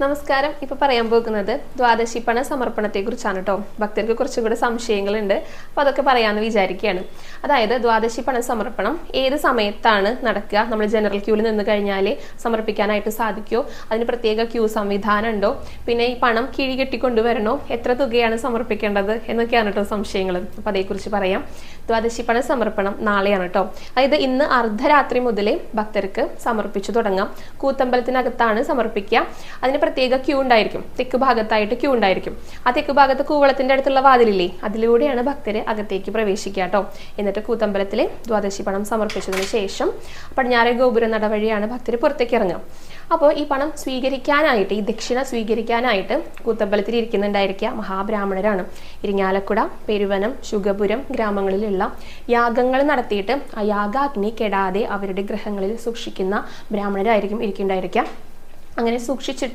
നമസ്കാരം. ഇപ്പോൾ പറയാൻ പോകുന്നത് ദ്വാദശി പണ സമർപ്പണത്തെക്കുറിച്ചാണ് കേട്ടോ. ഭക്തർക്ക് കുറച്ചുകൂടെ സംശയങ്ങളുണ്ട്, അപ്പോൾ അതൊക്കെ പറയാമെന്ന് വിചാരിക്കുകയാണ്. അതായത് ദ്വാദശി പണ സമർപ്പണം ഏത് സമയത്താണ് നടക്കുക? നമ്മൾ ജനറൽ ക്യൂവിൽ നിന്ന് കഴിഞ്ഞാൽ സമർപ്പിക്കാനായിട്ട് സാധിക്കുമോ? അതിന് പ്രത്യേക ക്യൂ സംവിധാനം ഉണ്ടോ? പിന്നെ ഈ പണം കിഴി കെട്ടിക്കൊണ്ടുവരണോ? എത്ര തുകയാണ് സമർപ്പിക്കേണ്ടത് എന്നൊക്കെയാണ് കേട്ടോ സംശയങ്ങൾ. അപ്പോൾ അതേക്കുറിച്ച് പറയാം. ദ്വാദശി പണ സമർപ്പണം നാളെയാണ് കേട്ടോ. അതായത് ഇന്ന് അർദ്ധരാത്രി മുതലേ ഭക്തർക്ക് സമർപ്പിച്ചു തുടങ്ങാം. കൂത്തമ്പലത്തിനകത്താണ് സമർപ്പിക്കുക. അതിന് പ്രത്യേക ക്യൂ ഉണ്ടായിരിക്കും. തെക്ക് ഭാഗത്തായിട്ട് ക്യൂ ഉണ്ടായിരിക്കും. ആ തെക്ക് ഭാഗത്ത് കൂവളത്തിന്റെ അടുത്തുള്ള വാതിലില്ലേ, അതിലൂടെയാണ് ഭക്തര് അകത്തേക്ക് പ്രവേശിക്കുക കേട്ടോ. എന്നിട്ട് കൂത്തമ്പലത്തിലെ ദ്വാദശി പണം സമർപ്പിച്ചതിന് ശേഷം പടിഞ്ഞാറേ ഗോപുര നട വഴിയാണ് ഭക്തര് പുറത്തേക്ക് ഇറങ്ങുക. അപ്പോൾ ഈ പണം സ്വീകരിക്കാനായിട്ട്, ഈ ദക്ഷിണ സ്വീകരിക്കാനായിട്ട് കൂത്തമ്പലത്തിൽ ഇരിക്കുന്നുണ്ടായിരിക്കുക മഹാബ്രാഹ്മണരാണ്. ഇരിങ്ങാലക്കുട, പെരുവനം, ശുഗപുരം ഗ്രാമങ്ങളിലുള്ള യാഗങ്ങൾ നടത്തിയിട്ട് ആ യാഗാഗ്നി കെടാതെ അവരുടെ ഗൃഹങ്ങളിൽ സൂക്ഷിക്കുന്ന ബ്രാഹ്മണരായിരിക്കും ഇരിക്കുന്നുണ്ടായിരിക്കുക. അങ്ങനെ സൂക്ഷിച്ചിട്ട്